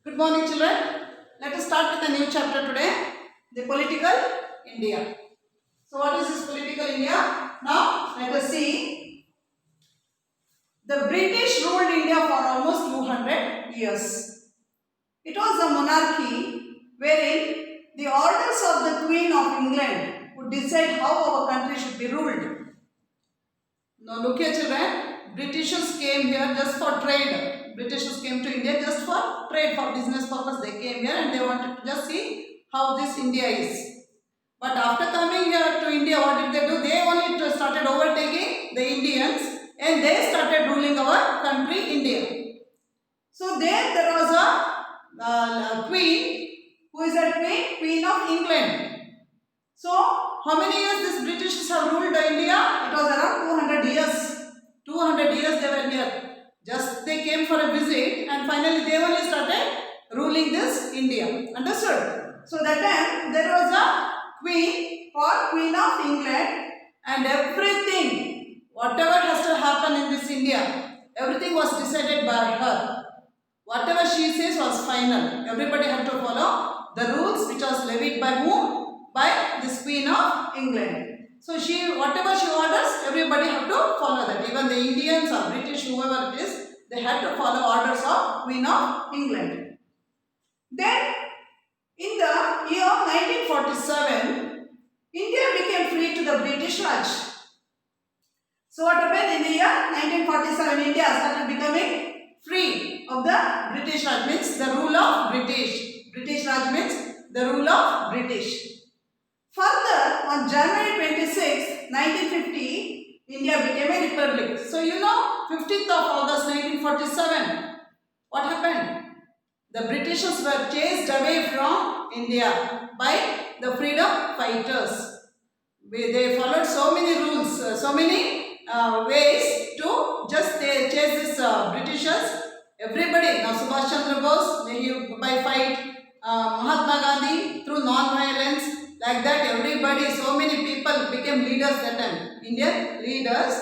Good morning, children. Let us start with a new chapter today, the political India. So, what is this political India? Now, let us see. The British ruled India for almost 200 years. It was a monarchy wherein the orders of the Queen of England would decide how our country should be ruled. Now, look here, children. Britishers came here just for trade. Britishers came to India just for trade, for business purpose. They came here and they wanted to just see how this India is. But after coming here to India, what did they do? They only started overtaking the Indians and they started ruling our country, India. So there was a queen. Who is that queen? Queen of England. So how many years this British have ruled India? It was around 200 years. 200 years they were here. Just they came for a visit and finally they only started ruling this India. Understood? So that time there was a queen called Queen of England and everything, whatever has to happen in this India, everything was decided by her. Whatever she says was final. Everybody had to follow the rules which was levied by whom? By this Queen of England. So whatever she orders, everybody have to follow that. Even the Indians or British, whoever it is, they had to follow orders of Queen of England. Then, in the year 1947, India became free to the British Raj. So what happened in the year 1947? India started becoming free of the British Raj, means the rule of British. British Raj means the rule of British. Further, on January 26, 1950, India became a republic. So, 15th of August 1947, what happened? The Britishers were chased away from India by the freedom fighters. They followed so many rules, so many ways to just chase these Britishers. Everybody, now Subhash Chandra Bose, by fight, Mahatma Gandhi through non-violence. Like that, everybody, so many people became leaders that time, Indian leaders.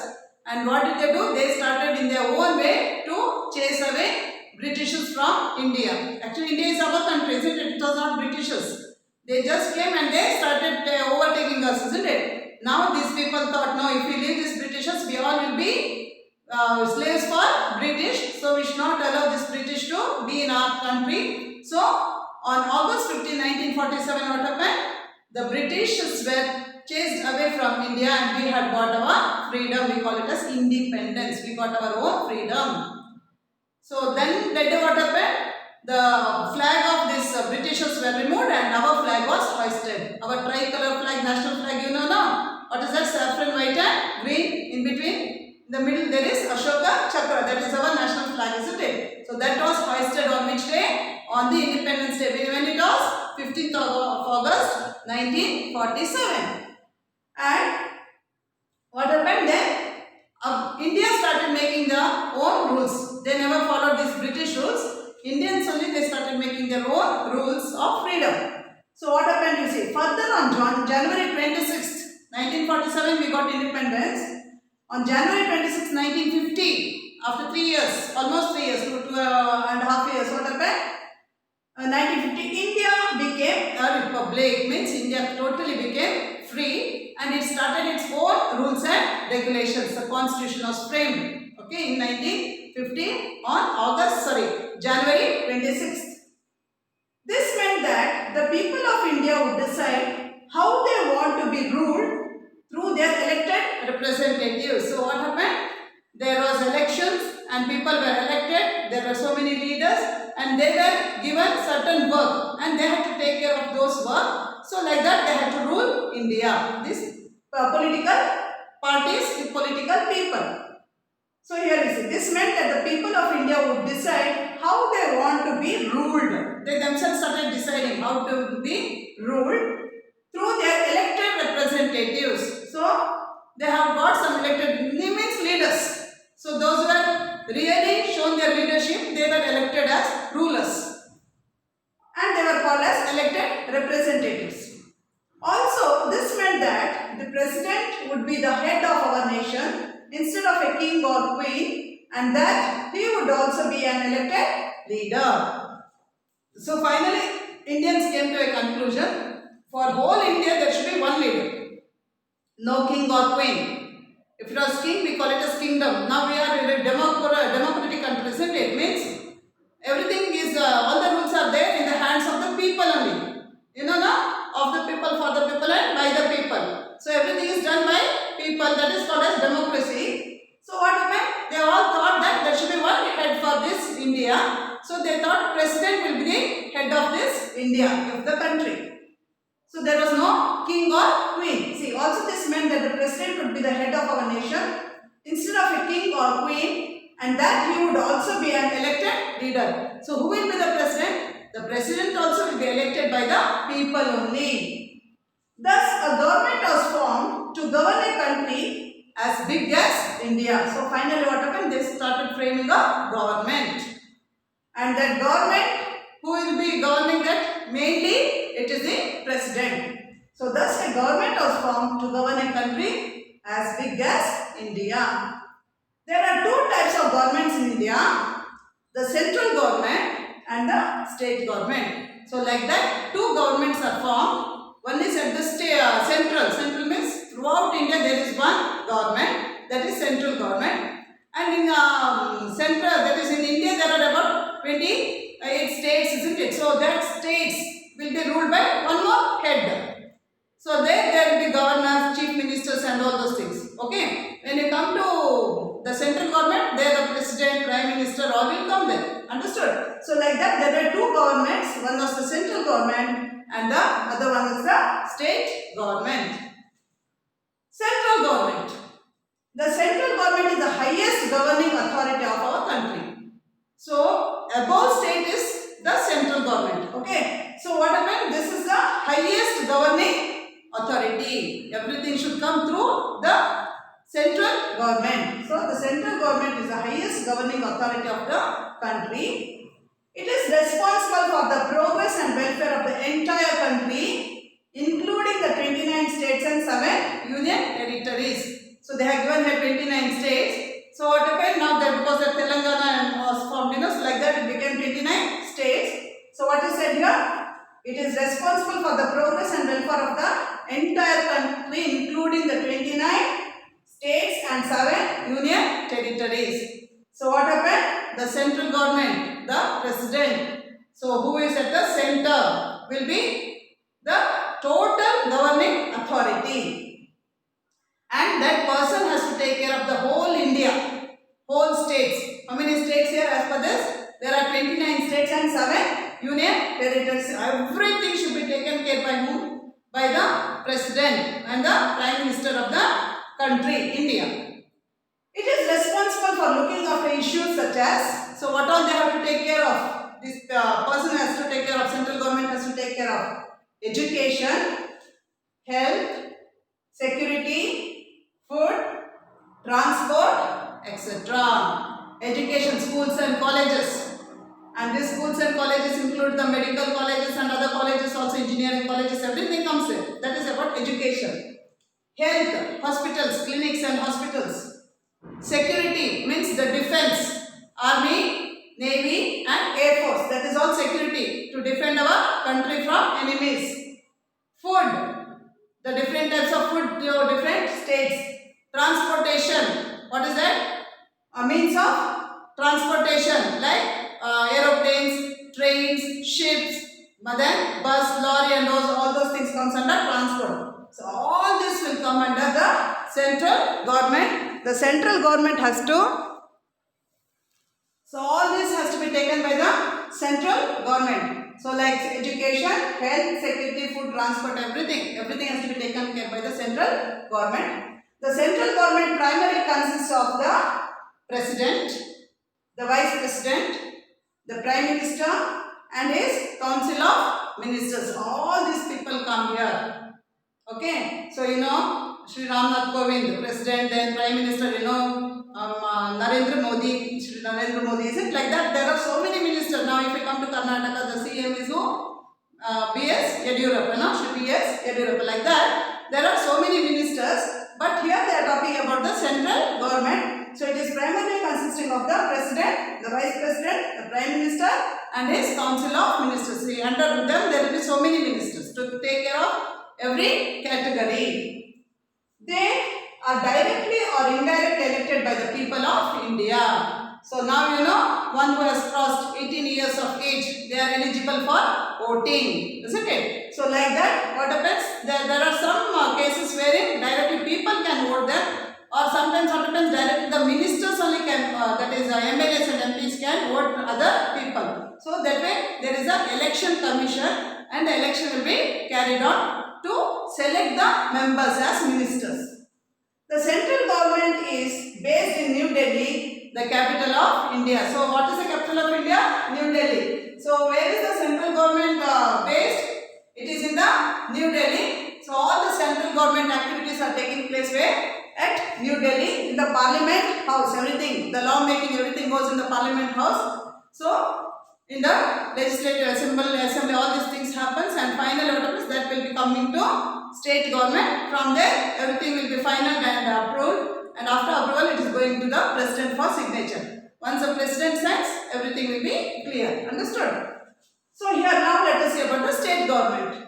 And what did they do? They started in their own way to chase away Britishers from India. Actually, India is our country, isn't it? It was not Britishers. They just came and they started overtaking us, isn't it? Now these people thought, no, if we leave these Britishers, we all will be slaves for British. So we should not allow this British to be in our country. So on August 15, 1947, what happened? The Britishers were chased away from India and we had got our freedom. We call it as independence. We got our own freedom. So then that day what happened? The flag of these Britishers were removed and our flag was hoisted. Our tricolor flag, national flag, you know now. What is that? Saffron, white and green. In between, in the middle there is Ashoka Chakra. That is our national flag, isn't it? So that was hoisted on which day? On the Independence Day. When it was? 15th of August 1947. And what happened then? India started making their own rules. They never followed these British rules. Indians only, they started making their own rules of freedom. So what happened, you see? Further on January 26th, 1947, we got independence. On January 26, 1950, after 3 years, almost 3 years, 2.5 years, what happened? 1950, India became a republic, means India totally became free and it started its own rules and regulations. The constitution was framed, okay, in 1950 on January 26th. This meant that the people of India would decide how they want to be ruled through their elected representatives. So what happened? There was elections and people were elected. There were so many leaders and they were given certain work and they had to take care of those work. So like that they had to rule India. These political parties with political people. So here you see, this meant that the people of India would decide how they want to be ruled. They themselves started deciding how to be ruled through their elected representatives. So they have got some elected, means leaders. So those who have really shown their leadership, they were elected as rulers. And they were called as elected representatives. Also, this meant that the president would be the head of our nation instead of a king or queen, and that he would also be an elected leader. So finally, Indians came to a conclusion. For whole India, there should be one leader. No king or queen. If it was king, we call it as kingdom. Now we are in a democratic country, isn't it? Means everything is, all the rules are there in the hands of the people only. You know, no? Of the people, for the people, and by the people. So everything is done by people. That is called as democracy. So what happened? They all thought that there should be one head for this India. So they thought president will be the head of this India, of the country. So there was no king or queen. See, also this meant that the president would be the head of our nation instead of a king or queen, and that he would also be an elected leader. So who will be the president? The president also will be elected by the people only. Thus, a government was formed to govern a country as big as India. So finally what happened? They started framing a government. And that government, who will be governing that? Mainly it is the president. So thus a government was formed to govern a country as big as India. There are two types of governments in India. The central government and the state government. So like that, two governments are formed. One is at the central. Central means throughout India there is one government, that is central government. And in central, that is in India, there are about 28 states, isn't it? So that states will be ruled by one more head. So there will be governors, chief ministers and all those things. Okay. When you come to the central government, there the president, prime minister, all will come there. Understood? So like that, there were two governments. One was the central government and the other one is the state government. Central government. The central government is the highest governing authority of our country. So above state is the central government. Okay. So what happened? This is the highest governing authority. Everything should come through the central government. So the central government is the highest governing authority of the country. It is responsible for the progress and welfare of the entire country, including the 29 states and 7 union territories. So they have given here 29 states. So what happened now that because the Telangana was formed, so like that it became 29 states. So what is said here? It is responsible for the progress and welfare of the entire country, including the 29 states and 7 union territories. So what happened? The central government, the president. So who is at the center will be the total governing authority. And that person has to take care of the whole India, whole states. How many states here as per this? There are 29 states and 7 union territories. Everything should be taken care by whom? By the president and the prime minister of the country, India. It is responsible for looking after issues such as, so what all they have to take care of? This person has to take care of, central government has to take care of education, health, security, food, transport, etc. Education, schools and colleges. And these schools and colleges include the medical colleges and other colleges, also engineering colleges, everything comes there. That is about education. Health, hospitals, clinics and hospitals. Security means the defense, army, navy and air force. That is all security to defend our country from enemies. Food, the different types of food to different states. Transportation, what is that? A means of transportation like aeroplanes, trains, ships, then bus, lorry and all those things comes under transport. So all this will come under the central government. The central government has to, so all this has to be taken by the central government. So like education, health, security, food, transport, everything has to be taken care by the central government. The central government primarily consists of the president, the vice president, the prime minister and his council of ministers. All these people come here. Okay. So Shri Ramnath Kovind, president, then prime minister, Narendra Modi, Shri Narendra Modi. Is it like that? There are so many ministers. Now if you come to Karnataka, the CM is who? B.S. Yediyurappa, Shri B.S. Yediyurappa. Like that, there are so many ministers. But here they are talking about the central government. So it is primarily consisting of the president, the vice president, the prime minister and his council of ministers. See, under them there will be so many ministers to take care of every category. They are directly or indirectly elected by the people of India. So now you know, one who has crossed 18 years of age, they are eligible for voting, isn't it? So like that, what happens? There are some cases wherein directly people can vote them, or sometimes what happens, directly the ministers only can, that is MLAs and MPs can vote other people. So that way there is an election commission and the election will be carried on to select the members as ministers. The central government is based in New Delhi, the capital of India. So what is the capital of India? New Delhi. So where is the central government based? It is in the New Delhi. So all the central government activities are taking place where? At New Delhi, in the Parliament House. Everything, the law making, everything goes in the Parliament House. So in the legislative assembly, all these things happens, and finally what happens, that will be coming to state government. From there everything will be final and approved, and after approval it is going to the president for signature. Once the president signs, everything will be clear. Understood? So here now let us see about the state government.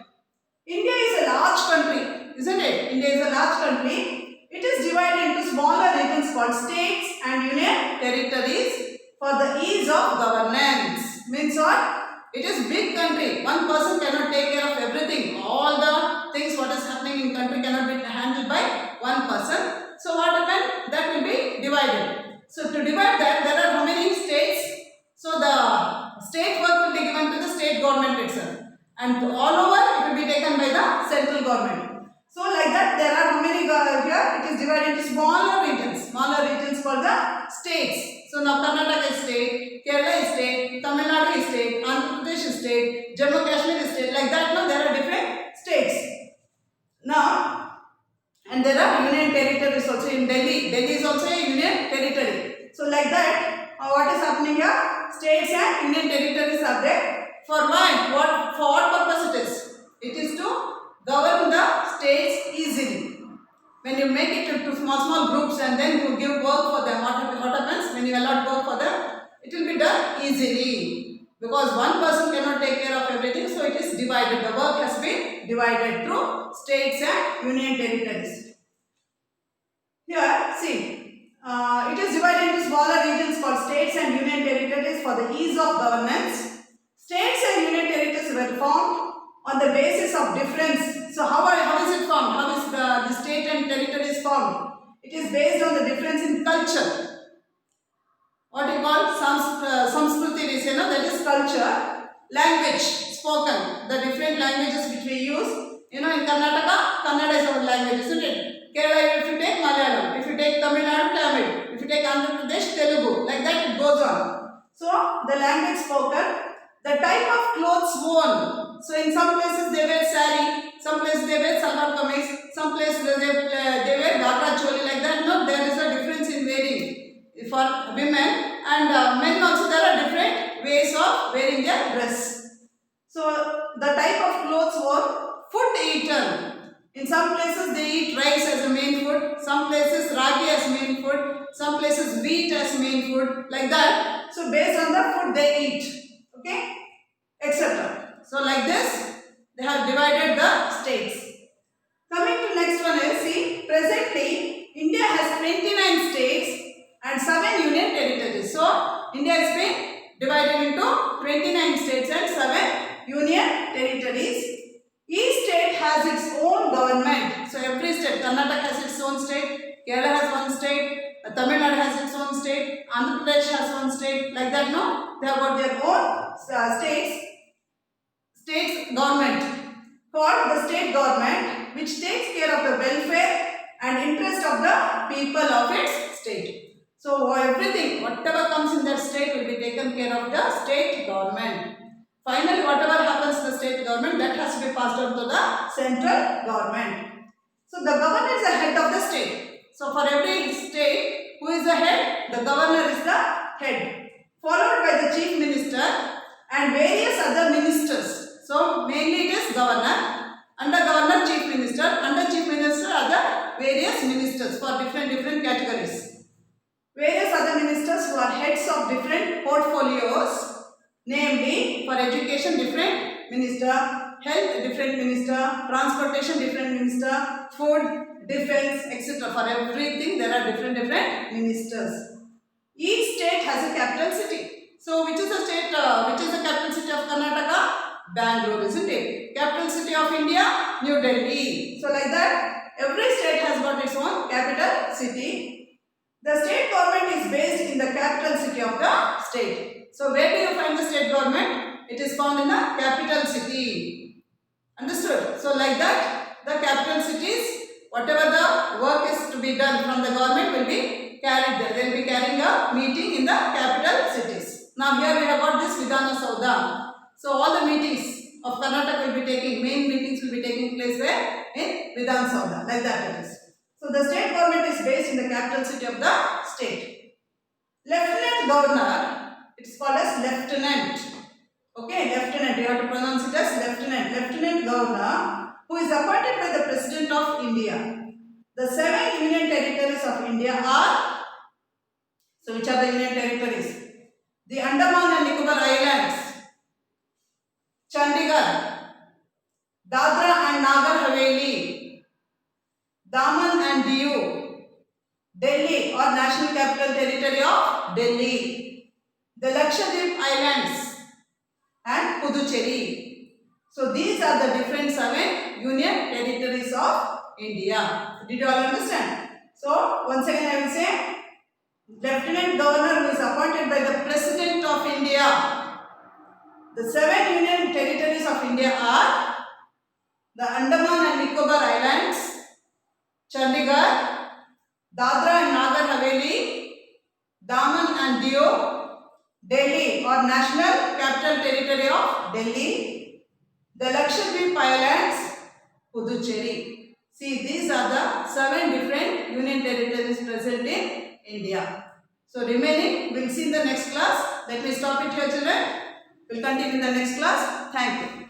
India is a large country, isn't it? India is a large country. It is divided into smaller regions called states and union territories for the ease of governance. Means what? It is big country. One person cannot take care of everything. All the things what is happening in country cannot be handled by one person. So what happened? That will be divided. So to divide that, there are how many states? So the state work will be given to the state government itself, and all over it will be taken by the central government. So like that, there are how many here? It is divided into smaller regions called the states. So now Karnataka is state, Kerala is state, Tamil Nadu is state, Andhra Pradesh is state, Jammu Kashmir is state. Like that, now there are different states. Now, and there are union territories also in Delhi. Delhi is also a union territory. So like that, what is happening here? States and union territories are there. For why? For what purpose it is? It is to govern the states easily. When you make it into small groups and then you give work for them, what happens? When you allot work for them, it will be done easily. Because one person cannot take care of everything, so it is divided. The work has been divided through states and union territories. Here, see, it is divided into smaller regions called states and union territories for the ease of governance. States and union territories were formed on the basis of difference. So how is it formed? How is the state and territories formed? It is based on the difference in culture. What we call Samskruti, that is culture. Language spoken, the different languages which we use. In Karnataka, Kannada is our language, isn't it? Kerala, if you take Malayalam, if you take Tamil Nadu, Tamil, if you take Andhra Pradesh, Telugu, like that it goes on. So the language spoken, the type of clothes worn. So in some places they wear sari, some places they wear salwar kameez, some places they wear ghagra choli, like that. No, there is a difference in wearing for women, and men also there are different ways of wearing their dress. So the type of clothes worn, food eaten. In some places they eat rice as a main food, some places ragi as main food, some places wheat as main food, like that. So based on the food they eat, okay, etc. So like this, they have divided the states. Coming to next one is, see, presently India has 29 states and 7 union territories. So India has been divided into 29 states and 7 union territories. Each state has its own government. So every state, Karnataka has its own state, Kerala has one state, Tamil Nadu has its own state, Andhra Pradesh has one state, like that, no? They have got their own states government, called the state government, which takes care of the welfare and interest of the people of its state. So everything, whatever comes in that state will be taken care of the state government. Finally, whatever happens to the state government, that has to be passed on to the central government. So the governor is the head of the state. So for every state, who is the head? The governor is the head, followed by the chief minister and various other ministers. So mainly it is governor, under governor chief minister, under chief minister are the various ministers for different categories. Various other ministers who are heads of different portfolios, namely for education different minister, health different minister, transportation different minister, food, defense, etc. For everything there are different ministers. Each state has a capital city. So which is the state, which is the capital city of Karnataka? Bangalore, isn't it? Capital city of India? New Delhi. So like that, every state has got its own capital city. The state government is based in the capital city of the state. So where do you find the state government? It is found in the capital city. Understood? So like that, the capital cities, whatever the work is to be done from the government will be carried there. They will be carrying a meeting in the capital cities. Now here we have got this Vidhana Saudha. So all the meetings of Karnataka will be taking, main meetings will be taking place where? In Vidhana Saudha. Like that it is. So the state government is based in the capital city of the state. Lieutenant governor, it is called as lieutenant. Okay, lieutenant, you have to pronounce it as lieutenant. Lieutenant governor who is appointed by the President of India. The 7 union territories of India are, so which are the union territories? The Andaman and Nicobar Islands, Chandigarh, Dadra and Nagar Haveli, Daman and Diu, Delhi or National Capital Territory of Delhi, the Lakshadweep Islands and Puducherry. So these are the different 7 union territories of India. Did you all understand? So once again I will say, Lieutenant Governor who is appointed by the President of India. The 7 union territories of India are the Andaman and Nicobar Islands, Chandigarh, Dadra and Nagar Haveli, Daman and Diu, Delhi or National Capital Territory of Delhi, the Lakshadweep Islands, Puducherry. See, these are the 7 different union territories present in India. So remaining, we will see in the next class. Let me stop it here, children. We will continue in the next class. Thank you.